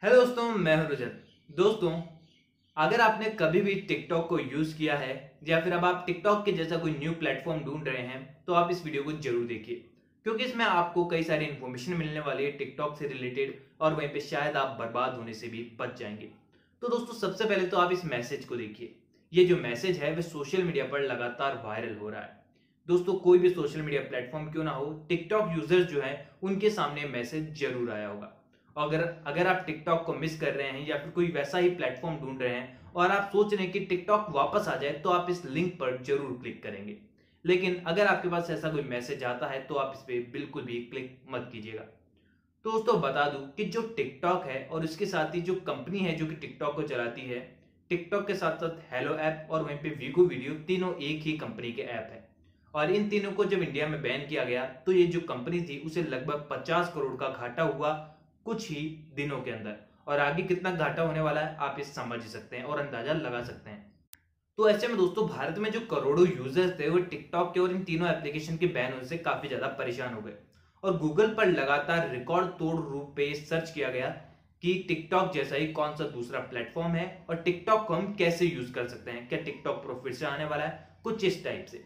Hello दोस्तों, मैं हूं रजत। दोस्तों, अगर आपने कभी भी टिकटॉक को यूज किया है या फिर अब आप टिकटॉक के जैसा कोई न्यू प्लेटफॉर्म ढूंढ रहे हैं तो आप इस वीडियो को जरूर देखिए, क्योंकि इसमें आपको कई सारी इंफॉर्मेशन मिलने वाली है टिकटॉक से रिलेटेड और वहीं पे शायद आप बर्बाद होने से भी बच जाएंगे। तो दोस्तों, सबसे पहले तो आप इस मैसेज को देखिए। ये जो मैसेज है वह सोशल मीडिया पर लगातार वायरल हो रहा है। दोस्तों, कोई भी सोशल मीडिया प्लेटफॉर्म क्यों ना हो, टिकटॉक यूजर्स जो है उनके सामने मैसेज जरूर आया होगा। अगर अगर आप टिकटॉक को मिस कर रहे हैं या फिर कोई वैसा ही प्लेटफॉर्म ढूंढ रहे हैं और आप सोच रहे हैं कि टिकटॉक वापस आ जाए, तो आप इस लिंक पर जरूर क्लिक करेंगे। लेकिन अगर आपके पास ऐसा कोई मैसेज आता है तो आप इस पर बिल्कुल भी क्लिक मत कीजिएगा। तो दोस्तों, बता दूं कि जो टिकटॉक है और उसके साथ ही जो कंपनी है जो कि टिकटॉक को चलाती है, टिकटॉक के साथ साथ हेलो ऐप और वहीं पे वीगो वीडियो, तीनों एक ही कंपनी के ऐप है। और इन तीनों को जब इंडिया में बैन किया गया तो ये जो कंपनी थी उसे लगभग 50 करोड़ का घाटा हुआ कुछ ही दिनों के अंदर। और आगे कितना घाटा होने वाला है आप इस समझ सकते हैं और अंदाजा लगा सकते हैं। तो ऐसे में दोस्तों, भारत में जो करोड़ों यूजर्स थे वो टिकटॉक के और इन तीनों एप्लीकेशन के बैन होने से काफी ज्यादा परेशान हो गए। और गूगल पर लगातार रिकॉर्ड तोड़ रूप पे सर्च किया गया कि टिकटॉक जैसा ही कौन सा दूसरा प्लेटफॉर्म है और टिकटॉक को हम कैसे यूज कर सकते हैं, क्या टिकटॉक प्रो फिर से आने वाला है, कुछ इस टाइप से।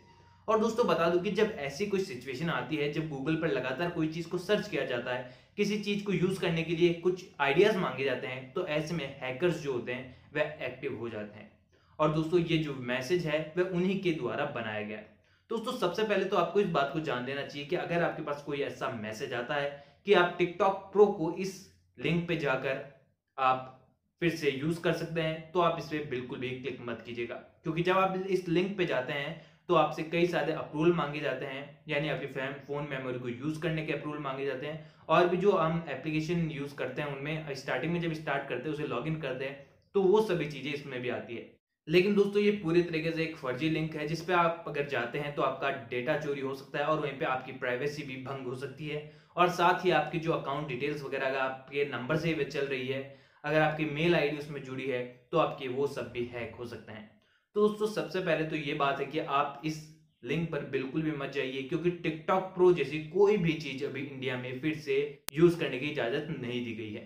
और दोस्तों, बता दूं कि जब ऐसी कोई सिचुएशन आती है, जब गूगल पर लगातार कोई चीज को सर्च किया जाता है, किसी चीज को यूज करने के लिए कुछ आइडियाज मांगे जाते हैं, तो ऐसे में हैकर्स जो होते हैं वह एक्टिव हो जाते हैं। और दोस्तों, ये जो मैसेज है वह उन्हीं के द्वारा बनाया गया है। दोस्तों, सबसे पहले तो आपको इस बात को जान लेना चाहिए कि अगर आपके पास कोई ऐसा मैसेज आता है कि आप टिकटॉक प्रो को इस लिंक पे जाकर आप फिर से यूज कर सकते हैं, तो आप इस पे बिल्कुल भी क्लिक मत कीजिएगा। क्योंकि जब आप इस लिंक पे जाते हैं तो आपसे कई सारे अप्रूवल मांगे जाते हैं, यानी आपकी फोन मेमोरी को यूज करने के अप्रूवल मांगे जाते हैं। और भी जो हम एप्लीकेशन यूज करते हैं उनमें स्टार्टिंग में जब स्टार्ट करते हैं, उसे लॉग इन करते हैं, तो वो सभी चीजें इसमें भी आती है। लेकिन दोस्तों, ये पूरी तरीके से एक फर्जी लिंक है, जिसपे आप अगर जाते हैं तो आपका डेटा चोरी हो सकता है और वहीं पे आपकी प्राइवेसी भी भंग हो सकती है। और साथ ही आपकी जो अकाउंट डिटेल्स वगैरह अगर आपके नंबर से ही चल रही है, अगर आपकी मेल आईडी उसमें जुड़ी है, तो आपके वो सब भी हैक हो सकते हैं। तो दोस्तों, सबसे पहले तो ये बात है कि आप इस लिंक पर बिल्कुल भी मत जाइए, क्योंकि टिकटॉक प्रो जैसी कोई भी चीज अभी इंडिया में फिर से यूज करने की इजाजत नहीं दी गई है।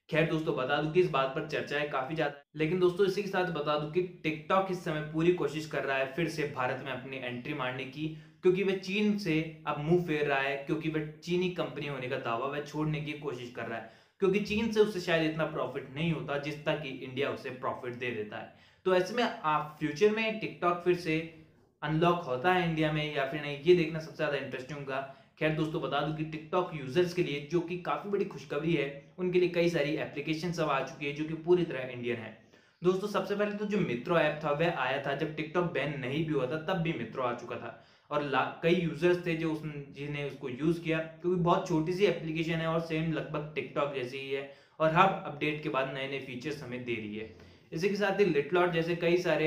खैर दोस्तों, बता दूं कि इस बात पर चर्चाएं काफी ज्यादा, लेकिन दोस्तों इसी के साथ बता दूं कि टिकटॉक इस समय पूरी कोशिश कर रहा है फिर से भारत में अपनी एंट्री मारने की, क्योंकि वह चीन से अब मुंह फेर रहा है, क्योंकि वह चीनी कंपनी होने का दावा वह छोड़ने की कोशिश कर रहा है, क्योंकि चीन से उसे शायद इतना प्रॉफिट नहीं होता जितना कि इंडिया उसे प्रॉफिट दे देता है। तो ऐसे में आप फ्यूचर में टिकटॉक फिर से अनलॉक होता है इंडिया में या फिर नहीं, ये देखना सबसे ज्यादा इंटरेस्टिंग होगा। खैर दोस्तों, बता दूं कि टिकटॉक यूजर्स के लिए जो कि काफी बड़ी खुशखबरी है, उनके लिए कई सारी एप्लीकेशन सब आ चुकी है जो कि पूरी तरह इंडियन है। दोस्तों, सबसे पहले तो जो मित्रो ऐप था वह आया था जब टिकटॉक बैन नहीं भी हुआ था, तब भी मित्रो आ चुका था। और कई यूजर्स थे जो जिन्हें उसको यूज किया, क्योंकि बहुत छोटी सी एप्लीकेशन है और सेम लगभग टिकटॉक जैसी ही है, और हर अपडेट के बाद नए नए फीचर्स हमें दे रही है। इसी के साथ ही लिटलॉट जैसे कई सारे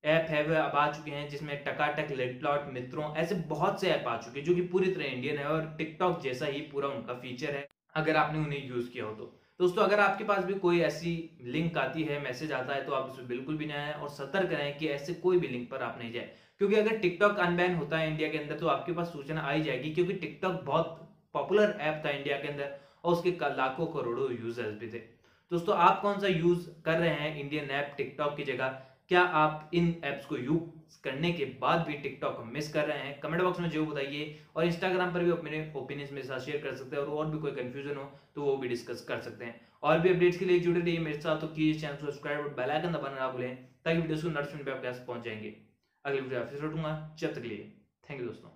ऐप है वह अब आ चुके हैं, जिसमें टकाटक, लिटलॉट, मित्रों, ऐसे बहुत से ऐप आ चुके हैं जो कि पूरी तरह इंडियन है और टिकटॉक जैसा ही पूरा उनका फीचर है, अगर आपने उन्हें यूज किया हो तो। दोस्तों, अगर आपके पास भी कोई ऐसी लिंक आती है, मैसेज आता है, तो आप उसमें बिल्कुल भी नहीं आए और सतर्क रहें कि ऐसे कोई भी लिंक पर आप नहीं जाए। क्योंकि अगर टिकटॉक अनबैन होता है इंडिया के अंदर तो आपके पास सूचना आ ही जाएगी, क्योंकि टिकटॉक बहुत पॉपुलर ऐप था इंडिया के अंदर और उसके लाखों करोड़ों यूजर्स भी थे। दोस्तों, आप कौन सा यूज कर रहे हैं इंडियन ऐप टिकटॉक की जगह? क्या आप इन एप्स को यूज करने के बाद भी टिकटॉक को मिस कर रहे हैं? कमेंट बॉक्स में जरूर बताइए। और इंस्टाग्राम पर भी अपने ओपिनियंस मेरे साथ शेयर कर सकते हैं, और भी कोई कंफ्यूजन हो तो वो भी डिस्कस कर सकते हैं। और भी अपडेट्स के लिए जुड़े रहिए मेरे साथ, तो कीजिए चैनल को सब्सक्राइब और बेल आइकन दबाना ना भूलें, ताकि वीडियोस को नोटिफिकेशन पे आपके पास पहुंच जाएंगे। अगली वीडियो फिर लौटूंगा, जब तक के लिए थैंक यू दोस्तों।